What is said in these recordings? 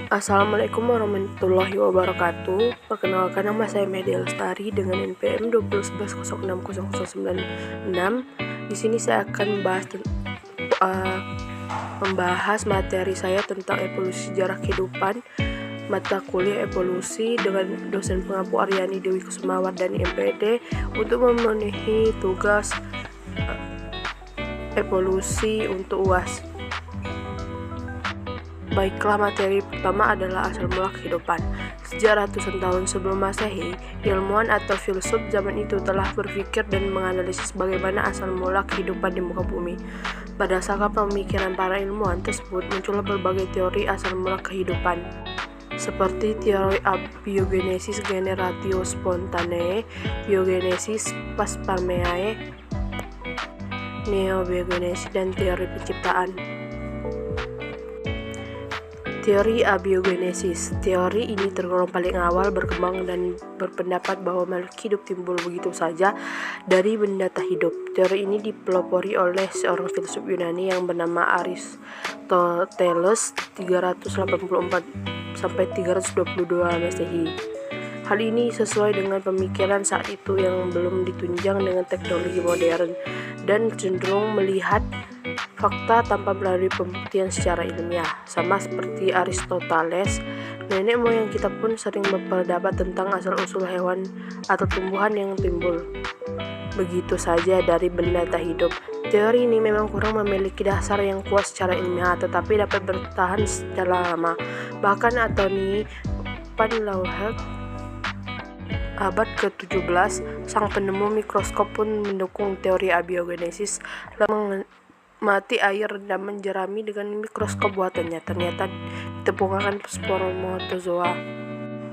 Assalamualaikum warahmatullahi wabarakatuh. Perkenalkan, nama saya Mehdi Lestari dengan NPM 2011060096. Di sini saya akan membahas materi saya tentang evolusi sejarah kehidupan, mata kuliah evolusi dengan dosen pengampu Aryani Dewi Kusumawardhani MPD untuk memenuhi tugas evolusi untuk UAS. Baiklah, materi pertama adalah asal mula kehidupan. Sejak ratusan tahun sebelum Masehi, ilmuwan atau filsuf zaman itu telah berpikir dan menganalisis bagaimana asal mula kehidupan di muka bumi. Berdasarkan pemikiran para ilmuwan tersebut, muncullah berbagai teori asal mula kehidupan, seperti teori abiogenesis generatio spontanee, biogenesis panspermiae, neobiogenesis, dan teori penciptaan. Teori abiogenesis. Teori ini tergolong paling awal berkembang dan berpendapat bahwa makhluk hidup timbul begitu saja dari benda tak hidup. Teori ini dipelopori oleh seorang filsuf Yunani yang bernama Aristoteles 384 sampai 322 Masehi. Hal ini sesuai dengan pemikiran saat itu yang belum ditunjang dengan teknologi modern dan cenderung melihat fakta tanpa melalui pembuktian secara ilmiah. Sama seperti Aristoteles, nenek moyang kita pun sering berpendapat tentang asal-usul hewan atau tumbuhan yang timbul begitu saja dari benda tak hidup. Teori ini memang kurang memiliki dasar yang kuat secara ilmiah, tetapi dapat bertahan secara lama. Bahkan Anthony van Leeuwenhoek abad ke-17, sang penemu mikroskop, pun mendukung teori abiogenesis. Mati air rendaman jerami dengan mikroskop buatannya ternyata ditemukan spermatozoa.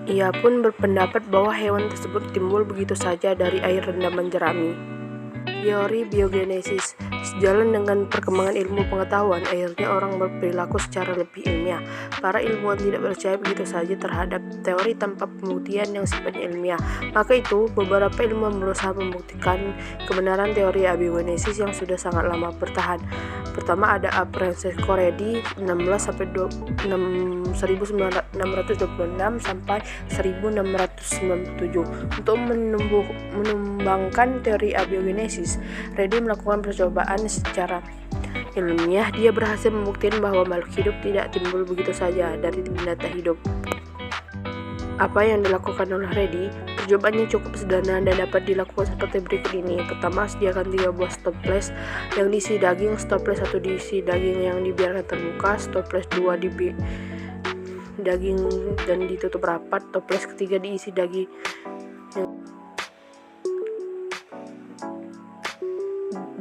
Ia pun berpendapat bahwa hewan tersebut timbul begitu saja dari air rendaman jerami. Teori biogenesis. Sejalan dengan perkembangan ilmu pengetahuan, akhirnya orang berperilaku secara lebih ilmiah. Para ilmuwan tidak percaya begitu saja terhadap teori tanpa pembuktian yang sifatnya ilmiah. Maka itu, beberapa ilmuwan berusaha membuktikan kebenaran teori abiogenesis yang sudah sangat lama bertahan. Pertama ada Francesco Redi 1626 sampai 1697. Untuk mengembangkan teori abiogenesis, Redi melakukan percobaan secara ilmiah. Dia berhasil membuktikan bahwa makhluk hidup tidak timbul begitu saja dari benda tak hidup. Apa yang dilakukan oleh Redi? Percobaannya cukup sederhana dan dapat dilakukan seperti berikut ini. Pertama, sediakan 3 buah stoples yang diisi daging. Stoples 1 diisi daging yang dibiarkan terbuka, stoples 2 daging dan ditutup rapat, stoples ketiga diisi daging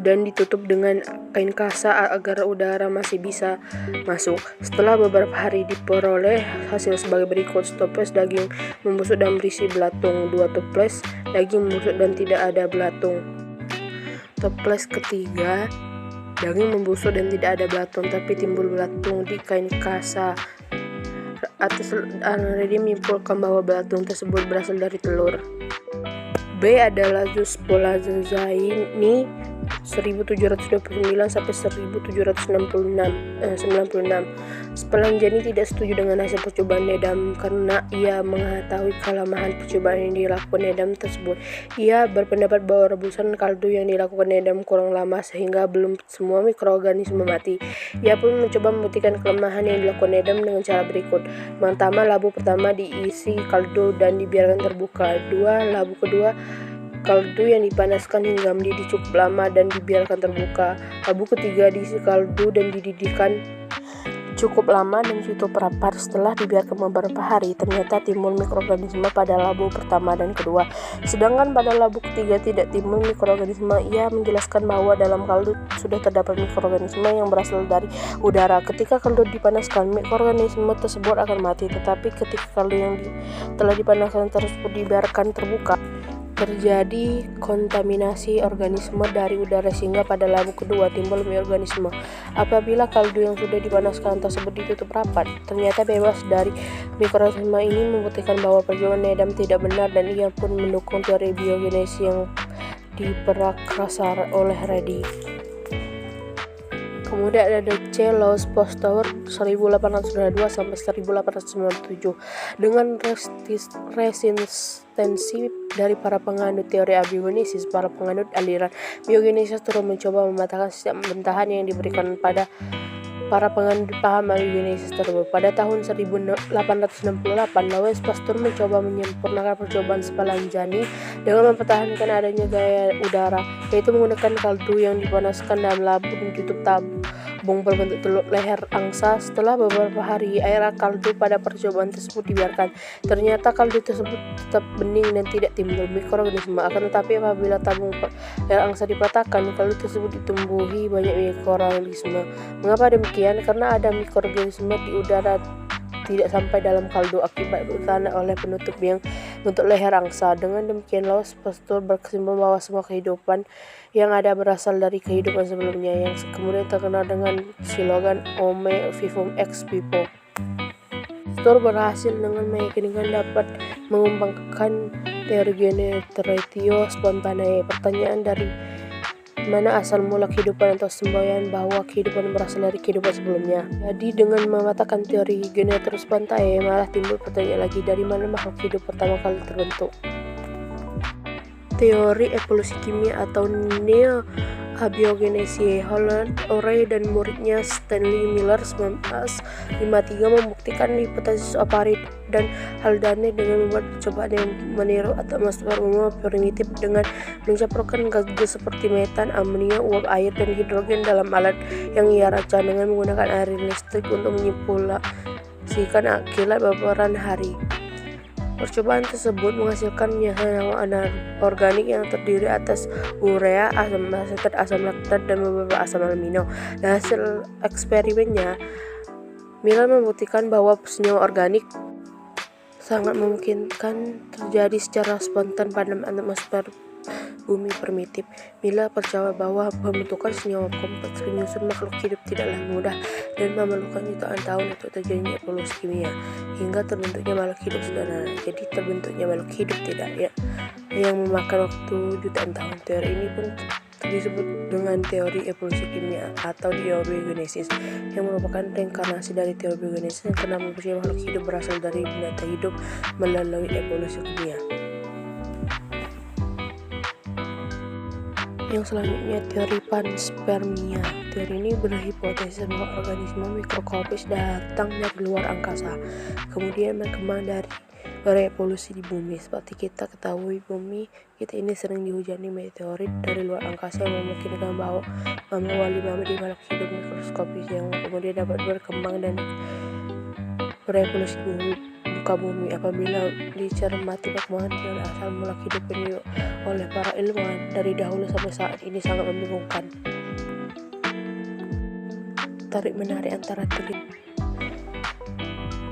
dan ditutup dengan kain kasa agar udara masih bisa masuk. Setelah beberapa hari diperoleh hasil sebagai berikut. Stoples daging membusuk dan berisi belatung. 2 toples daging membusuk dan tidak ada belatung. Toples ketiga, daging membusuk dan tidak ada belatung, tapi timbul belatung di kain kasa. Atas Redi menyimpulkan bahwa belatung tersebut berasal dari telur. B adalah Spolazzaini 1729 sampai 1796. Spallanzani tidak setuju dengan hasil percobaan Needham karena ia mengetahui kelemahan percobaan yang dilakukan Needham tersebut. Ia berpendapat bahwa rebusan kaldu yang dilakukan Needham kurang lama sehingga belum semua mikroorganisme mati. Ia pun mencoba membuktikan kelemahan yang dilakukan Needham dengan cara berikut. Pertama, labu pertama diisi kaldu dan dibiarkan terbuka. 2. Labu kedua, kaldu yang dipanaskan hingga mendidih cukup lama dan dibiarkan terbuka. Labu ketiga diisi kaldu dan dididihkan cukup lama dan ditutup rapat. Setelah dibiarkan beberapa hari, ternyata timbul mikroorganisme pada labu pertama dan kedua, sedangkan pada labu ketiga tidak timbul mikroorganisme. Ia menjelaskan bahwa dalam kaldu sudah terdapat mikroorganisme yang berasal dari udara. Ketika kaldu dipanaskan, mikroorganisme tersebut akan mati, tetapi ketika kaldu yang telah dipanaskan tersebut dibiarkan terbuka, terjadi kontaminasi organisme dari udara sehingga pada labu kedua timbul mikroorganisme. Apabila kaldu yang sudah dipanaskan tersebut ditutup rapat, ternyata bebas dari mikroorganisme. Ini membuktikan bahwa percobaan Needham tidak benar dan ia pun mendukung teori biogenesis yang diprakarsai oleh Redi. Kemudian ada C. Louis Pasteur 1822 sampai 1897. Dengan resistensi dari para penganut teori abiogenesis, para penganut aliran biogenesis terus mencoba mematahkan setiap pembentahan yang diberikan pada para penganut paham abiogenesis tersebut. Pada tahun 1868, Louis Pasteur mencoba menyempurnakan percobaan Spallanzani dengan mempertahankan adanya gaya udara, yaitu menggunakan kaldu yang dipanaskan dalam lampu dan tutup tabung berbentuk teluk leher angsa. Setelah beberapa hari, air kaldu pada percobaan tersebut dibiarkan. Ternyata kaldu tersebut tetap bening dan tidak timbul mikroorganisme. Akan tetapi apabila tabung leher angsa dipatahkan, kaldu tersebut ditumbuhi banyak mikroorganisme. Mengapa demikian? Karena ada mikroorganisme di udara tidak sampai dalam kaldu akibat bertahan oleh penutup yang bentuk leher angsa. Dengan demikian, Louis Pasteur berkesimpulan bahwa semua kehidupan yang ada berasal dari kehidupan sebelumnya, yang kemudian terkenal dengan slogan Homo vivum ex vivo. Pasteur berhasil dengan meyakinkan dapat mengembangkan teori generatio spontanea. Pertanyaan dari mana asal mula kehidupan atau semboyan bahwa kehidupan berasal dari kehidupan sebelumnya. Jadi dengan mematahkan teori generatio spontanea, malah timbul pertanyaan lagi, dari mana makhluk hidup pertama kali terbentuk. Teori evolusi kimia atau neo-abiogenesis. Holland, Urey dan muridnya Stanley Miller 1953 membuktikan hipotesis Oparid dan Haldane dengan membuat percobaan yang meniru atmosfer umum primitif dengan mencampurkan gas seperti metan, amonia, uap air, dan hidrogen dalam alat yang ia rancang dengan menggunakan air listrik untuk menyimulasikan kilat baperan hari. Percobaan tersebut menghasilkan senyawa anorganik yang terdiri atas urea, asam asetat, asam laktat, dan beberapa asam amino. Dari hasil eksperimennya, Miller membuktikan bahwa senyawa organik sangat memungkinkan terjadi secara spontan pada atmosfer bumi primitif. Miller percaya bahwa pembentukan senyawa kompleks penyusun makhluk hidup tidaklah mudah dan memerlukan jutaan tahun untuk terjadinya evolusi kimia hingga terbentuknya makhluk hidup sederhana. Jadi terbentuknya makhluk hidup tidak yang memakan waktu jutaan tahun. Teori ini pun disebut dengan teori evolusi kimia atau abiogenesis, yang merupakan reinkarnasi dari teori biogenesis yang pernah mempercayai makhluk hidup berasal dari benda hidup melalui evolusi kimia. Yang selanjutnya, teori panspermia. Teori ini berhipotesis bahwa organisme mikroskopis datang dari luar angkasa, kemudian berkembang dari berevolusi di bumi. Seperti kita ketahui, bumi kita ini sering dihujani meteorit dari luar angkasa yang memungkinkan bahwa wali mama di makhluk hidup mikroskopis yang kemudian dapat berkembang dan berevolusi di muka bumi. Apabila dicermati perkembangan teori asal mula hidup ini oleh para ilmuwan dari dahulu sampai saat ini sangat membingungkan. Tarik menarik antara teori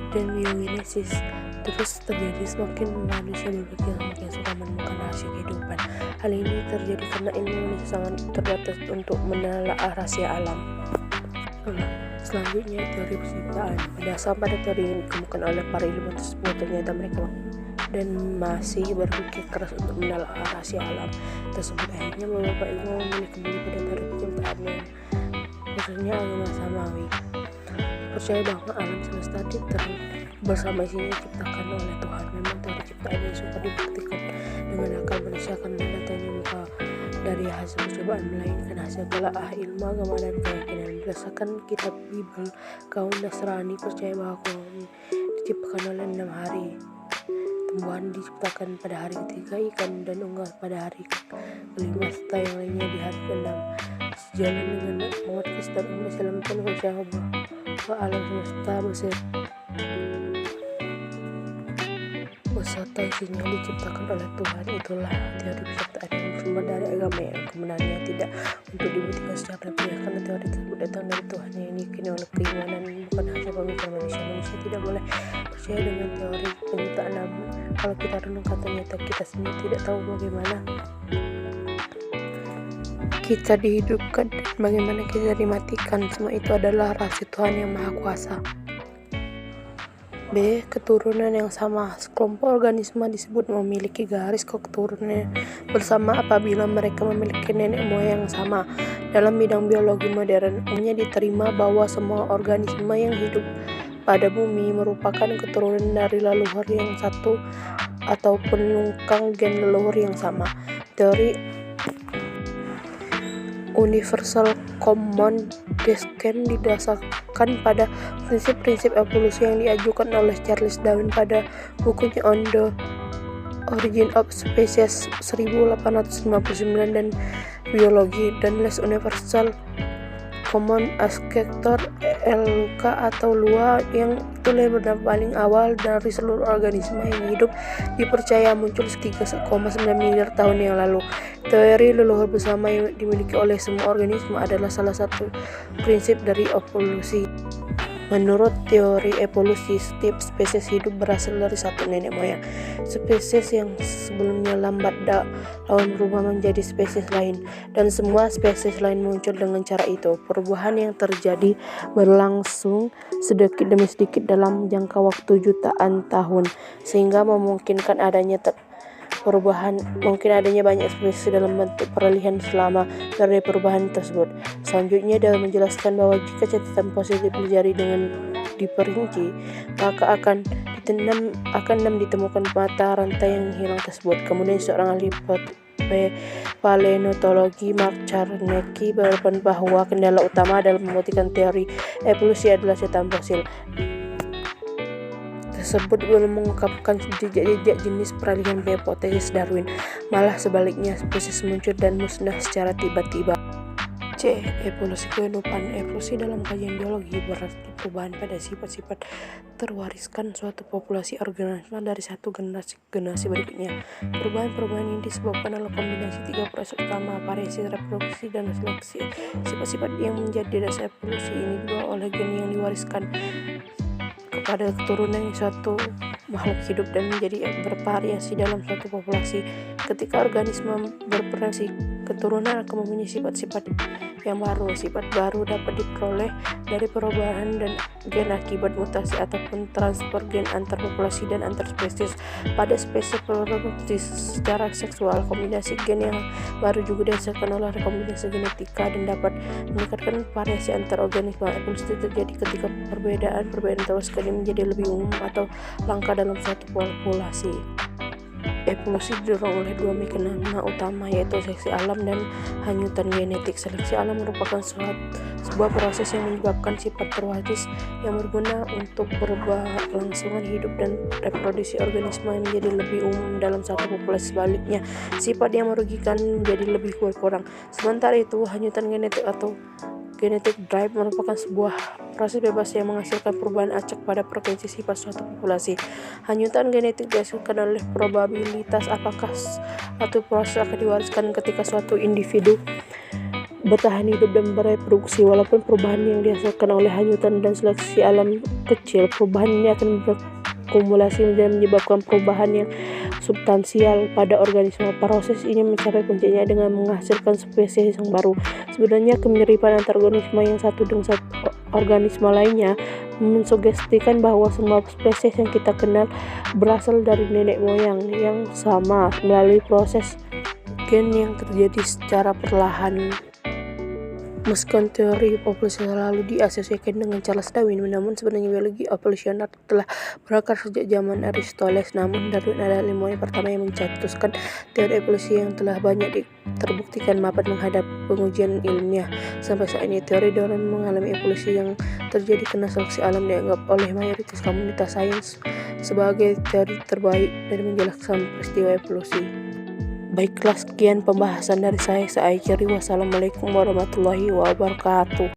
dan biogenesis terus terjadi. Semakin manusia berpikir, semakin suka menemukan rahasia kehidupan. Hal ini terjadi karena ilmu manusia sangat terbatas untuk menelaah rahasia alam. Selanjutnya, teori penciptaan. Berdasarkan pada teori yang dikemukakan oleh para ilmuwan tersebut, ternyata mereka dan masih berpikir keras untuk menelaah rahasia alam tersebut. Akhirnya beberapa ilmuwan memilih kembali pada teori penciptaan yang khususnya agama samawi. Percaya bahwa alam semesta bersama isinya diciptakan oleh Tuhan. Memang teori ciptaan ini sudah dibuktikan dengan akal manusia karena datanya bukan dari hasil percobaan, melainkan hasil telaah ilmu agama dan keyakinan. Berdasarkan kitab Bible, kaum Nasrani percaya bahwa kaum diciptakan oleh 6 hari. Tumbuhan diciptakan pada hari ketiga, ikan dan unggas pada hari kelima, serta yang lainnya di hari ke-6. Sejalan dengan umat Kristen, umat Islam pun percaya bahwa alam semesta beserta isinya diciptakan oleh Tuhan. Itulah teori penciptaan yang bersumber dari agama yang kebenarannya tidak untuk dibuktikan secara ilmiah, karena teori tersebut datang dari Tuhan yang diyakini oleh keimanan, bukan hasil pemikiran manusia. Manusia tidak boleh percaya dengan teori penciptaan, namun kalau kita renungkan ternyata kita sendiri tidak tahu bagaimana kita dihidupkan dan bagaimana kita dimatikan. Semua itu adalah rahasia Tuhan yang Maha Kuasa. B. Keturunan yang sama. Sekelompok organisme disebut memiliki garis keturunan bersama apabila mereka memiliki nenek moyang yang sama. Dalam bidang biologi modern, umumnya diterima bahwa semua organisme yang hidup pada bumi merupakan keturunan dari leluhur yang satu atau penungkang gen leluhur yang sama. Teori Universal Common Descent didasarkan pada prinsip-prinsip evolusi yang diajukan oleh Charles Darwin pada bukunya On the Origin of Species 1859 dan Biologi, dan Les Universal Common Ancestor LK atau LUA yang telah berdampak paling awal dari seluruh organisme yang hidup dipercaya muncul 3,9 miliar tahun yang lalu. Teori leluhur bersama yang dimiliki oleh semua organisme adalah salah satu prinsip dari evolusi. Menurut teori evolusi, setiap spesies hidup berasal dari satu nenek moyang. Spesies yang sebelumnya lambat daun berubah menjadi spesies lain, dan semua spesies lain muncul dengan cara itu. Perubahan yang terjadi berlangsung sedikit demi sedikit dalam jangka waktu jutaan tahun, sehingga memungkinkan adanya banyak spesies dalam bentuk peralihan selama periode perubahan tersebut. Selanjutnya, dalam menjelaskan bahwa jika catatan positif terjadi dengan diperinci, maka akan ditemukan mata rantai yang hilang tersebut. Kemudian seorang ahli paleontologi, Mark Czarnecki, berpendapat bahwa kendala utama dalam membuktikan teori evolusi adalah catatan fosil tersebut belum mengungkapkan jejak-jejak jenis peralihan hipotesis Darwin. Malah sebaliknya, spesies muncul dan musnah secara tiba-tiba. C. Evolusi kehidupan. Evolusi dalam kajian biologi berarti perubahan pada sifat-sifat terwariskan suatu populasi organisme dari satu generasi ke generasi berikutnya. Perubahan-perubahan ini disebabkan oleh kombinasi tiga proses utama: variasi, reproduksi, dan seleksi. Sifat-sifat yang menjadi dasar evolusi ini juga oleh gen yang diwariskan kepada keturunan suatu makhluk hidup dan menjadi bervariasi dalam suatu populasi. Ketika organisme bervariasi, keturunan akan mempunyai sifat-sifat yang baru. Sifat baru dapat diperoleh dari perubahan dan gen akibat mutasi ataupun transfer gen antar populasi dan antar spesies. Pada spesies reproduksi secara seksual, kombinasi gen yang baru juga dihasilkan oleh rekombinasi genetika dan dapat meningkatkan variasi antar organisme. Evolusi terjadi ketika perbedaan terus menjadi lebih umum atau langka dalam suatu populasi. Evolusi didorong oleh dua mekanisme utama, yaitu seleksi alam dan hanyutan genetik. Seleksi alam merupakan sebuah proses yang menyebabkan sifat terwaris yang berguna untuk berkelangsungan hidup dan reproduksi organisme yang menjadi lebih umum dalam satu populasi. Sebaliknya, sifat yang merugikan menjadi lebih berkurang. Sementara itu, hanyutan genetik atau genetic drive merupakan sebuah proses bebas yang menghasilkan perubahan acak pada frekuensi sifat suatu populasi. Hanyutan genetik dihasilkan oleh probabilitas apakah suatu proses akan diwariskan ketika suatu individu bertahan hidup dan bereproduksi. Walaupun perubahan yang dihasilkan oleh hanyutan dan seleksi alam kecil, perubahan ini akan berkumulasi dan menyebabkan perubahan yang substansial pada organisme. Proses ini mencapai puncaknya dengan menghasilkan spesies yang baru. Sebenarnya kemiripan antar organisme yang satu dengan satu organisme lainnya mensugestikan bahwa semua spesies yang kita kenal berasal dari nenek moyang yang sama melalui proses gen yang terjadi secara perlahan. Meskipun teori evolusi selalu diasosiasikan dengan Charles Darwin, namun sebenarnya biologi evolusioner telah berakar sejak zaman Aristoteles. Namun Darwin adalah ilmuwan pertama yang mencetuskan teori evolusi yang telah banyak terbuktikan mapan menghadap pengujian ilmiah. Sampai saat ini, teori Darwin mengalami evolusi yang terjadi karena seleksi alam dianggap oleh mayoritas komunitas sains sebagai teori terbaik dari menjelaskan peristiwa evolusi. Baiklah, sekian pembahasan dari saya Aicari. Wassalamualaikum warahmatullahi wabarakatuh.